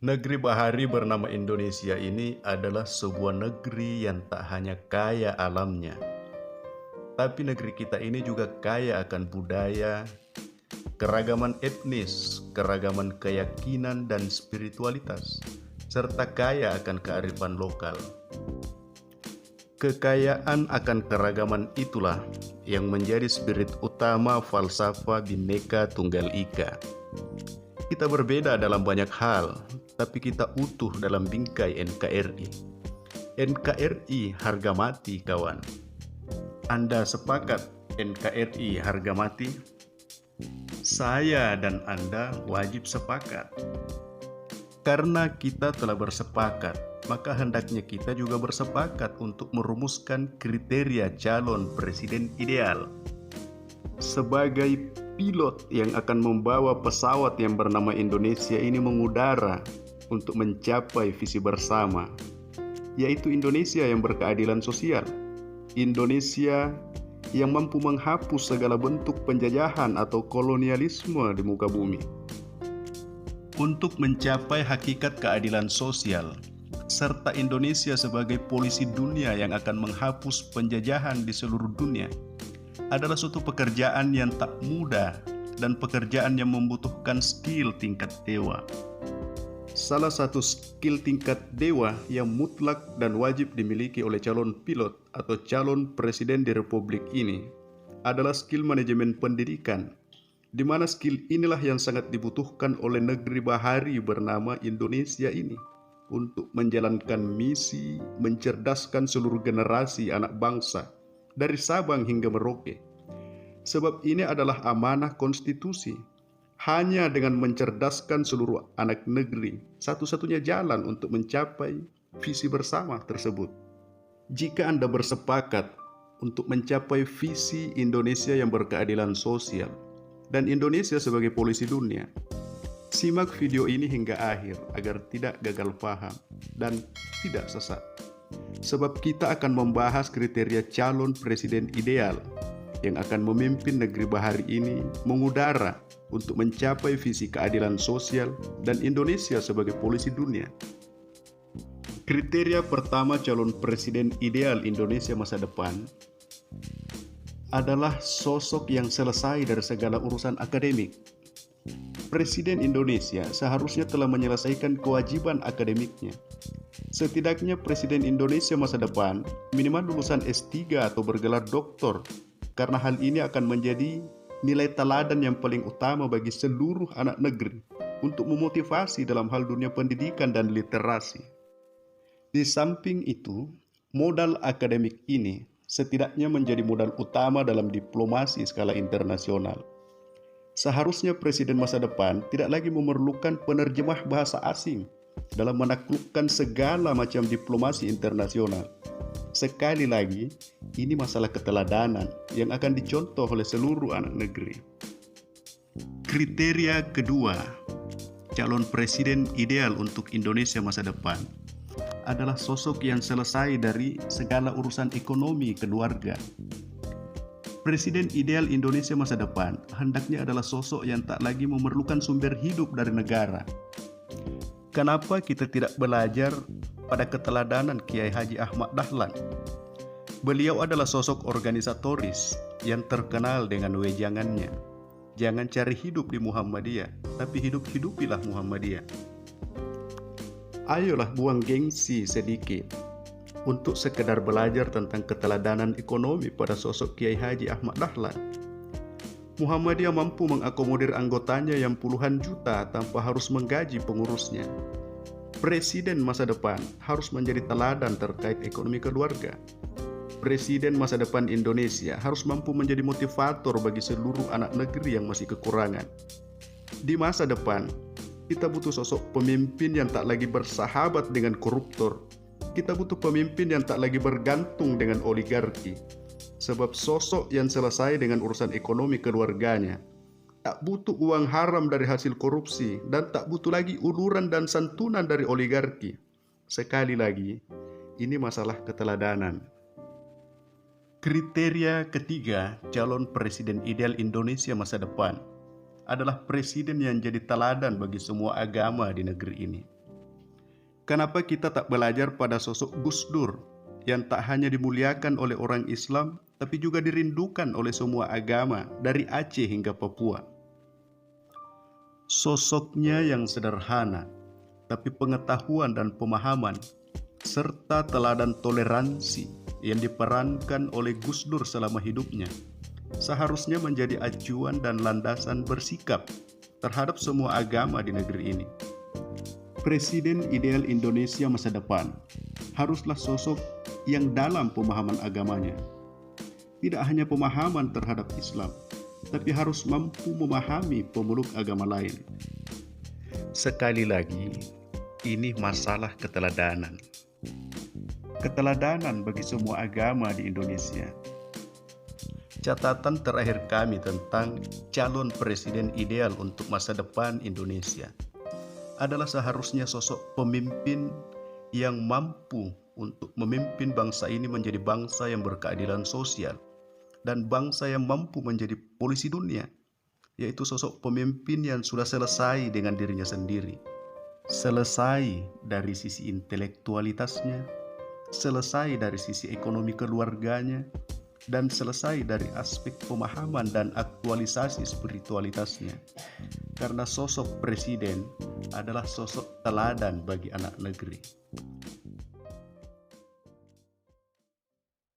Negeri bahari bernama Indonesia ini adalah sebuah negeri yang tak hanya kaya alamnya, tapi negeri kita ini juga kaya akan budaya, keragaman etnis, keragaman keyakinan dan spiritualitas, serta kaya akan kearifan lokal. Kekayaan akan keragaman itulah yang menjadi spirit utama falsafah Bhinneka Tunggal Ika. Kita berbeda dalam banyak hal, tapi kita utuh dalam bingkai NKRI. NKRI harga mati, kawan. Anda sepakat NKRI harga mati? Saya dan Anda wajib sepakat. Karena kita telah bersepakat, maka hendaknya kita juga bersepakat untuk merumuskan kriteria calon presiden ideal. Sebagai pilot yang akan membawa pesawat yang bernama Indonesia ini mengudara untuk mencapai visi bersama, yaitu Indonesia yang berkeadilan sosial, Indonesia yang mampu menghapus segala bentuk penjajahan atau kolonialisme di muka bumi. Untuk mencapai hakikat keadilan sosial, serta Indonesia sebagai polisi dunia yang akan menghapus penjajahan di seluruh dunia, adalah suatu pekerjaan yang tak mudah dan pekerjaan yang membutuhkan skill tingkat dewa. Salah satu skill tingkat dewa yang mutlak dan wajib dimiliki oleh calon pilot atau calon presiden di republik ini adalah skill manajemen pendidikan, di mana skill inilah yang sangat dibutuhkan oleh negeri bahari bernama Indonesia ini untuk menjalankan misi mencerdaskan seluruh generasi anak bangsa dari Sabang hingga Merauke. Sebab ini adalah amanah konstitusi. Hanya dengan mencerdaskan seluruh anak negeri, satu-satunya jalan untuk mencapai visi bersama tersebut. Jika Anda bersepakat untuk mencapai visi Indonesia yang berkeadilan sosial dan Indonesia sebagai polisi dunia, simak video ini hingga akhir agar tidak gagal paham dan tidak sesat. Sebab kita akan membahas kriteria calon presiden ideal yang akan memimpin negeri bahari ini mengudara untuk mencapai visi keadilan sosial dan Indonesia sebagai polisi dunia. Kriteria pertama calon presiden ideal Indonesia masa depan adalah sosok yang selesai dari segala urusan akademik. Presiden Indonesia seharusnya telah menyelesaikan kewajiban akademiknya. Setidaknya Presiden Indonesia masa depan minimal lulusan S3 atau bergelar doktor, karena hal ini akan menjadi nilai teladan yang paling utama bagi seluruh anak negeri untuk memotivasi dalam hal dunia pendidikan dan literasi. Di samping itu, modal akademik ini setidaknya menjadi modal utama dalam diplomasi skala internasional. Seharusnya presiden masa depan tidak lagi memerlukan penerjemah bahasa asing dalam menaklukkan segala macam diplomasi internasional. Sekali lagi, ini masalah keteladanan yang akan dicontoh oleh seluruh anak negeri. Kriteria kedua, calon presiden ideal untuk Indonesia masa depan adalah sosok yang selesai dari segala urusan ekonomi keluarga. Presiden ideal Indonesia masa depan hendaknya adalah sosok yang tak lagi memerlukan sumber hidup dari negara. Kenapa kita tidak belajar pada keteladanan Kiai Haji Ahmad Dahlan? Beliau adalah sosok organisatoris yang terkenal dengan wejangannya. Jangan cari hidup di Muhammadiyah, tapi hidupilah Muhammadiyah. Ayolah buang gengsi sedikit untuk sekedar belajar tentang keteladanan ekonomi pada sosok Kiai Haji Ahmad Dahlan. Muhammadiyah mampu mengakomodir anggotanya yang puluhan juta tanpa harus menggaji pengurusnya. Presiden masa depan harus menjadi teladan terkait ekonomi keluarga. Presiden masa depan Indonesia harus mampu menjadi motivator bagi seluruh anak negeri yang masih kekurangan. Di masa depan, kita butuh sosok pemimpin yang tak lagi bersahabat dengan koruptor. Kita butuh pemimpin yang tak lagi bergantung dengan oligarki. Sebab sosok yang selesai dengan urusan ekonomi keluarganya tak butuh uang haram dari hasil korupsi dan tak butuh lagi uluran dan santunan dari oligarki. Sekali lagi, ini masalah keteladanan. Kriteria ketiga calon presiden ideal Indonesia masa depan adalah presiden yang jadi teladan bagi semua agama di negeri ini. Kenapa kita tak belajar pada sosok Gus Dur yang tak hanya dimuliakan oleh orang Islam, tapi juga dirindukan oleh semua agama dari Aceh hingga Papua. Sosoknya yang sederhana, tapi pengetahuan dan pemahaman, serta teladan toleransi yang diperankan oleh Gus Dur selama hidupnya, seharusnya menjadi acuan dan landasan bersikap terhadap semua agama di negeri ini. Presiden ideal Indonesia masa depan haruslah sosok yang dalam pemahaman agamanya, tidak hanya pemahaman terhadap Islam, tapi harus mampu memahami pemeluk agama lain. Sekali lagi, ini masalah keteladanan. Keteladanan bagi semua agama di Indonesia. Catatan terakhir kami tentang calon presiden ideal untuk masa depan Indonesia adalah seharusnya sosok pemimpin yang mampu untuk memimpin bangsa ini menjadi bangsa yang berkeadilan sosial dan bangsa yang mampu menjadi polisi dunia, yaitu sosok pemimpin yang sudah selesai dengan dirinya sendiri, selesai dari sisi intelektualitasnya, selesai dari sisi ekonomi keluarganya, dan selesai dari aspek pemahaman dan aktualisasi spiritualitasnya. Karena sosok presiden adalah sosok teladan bagi anak negeri.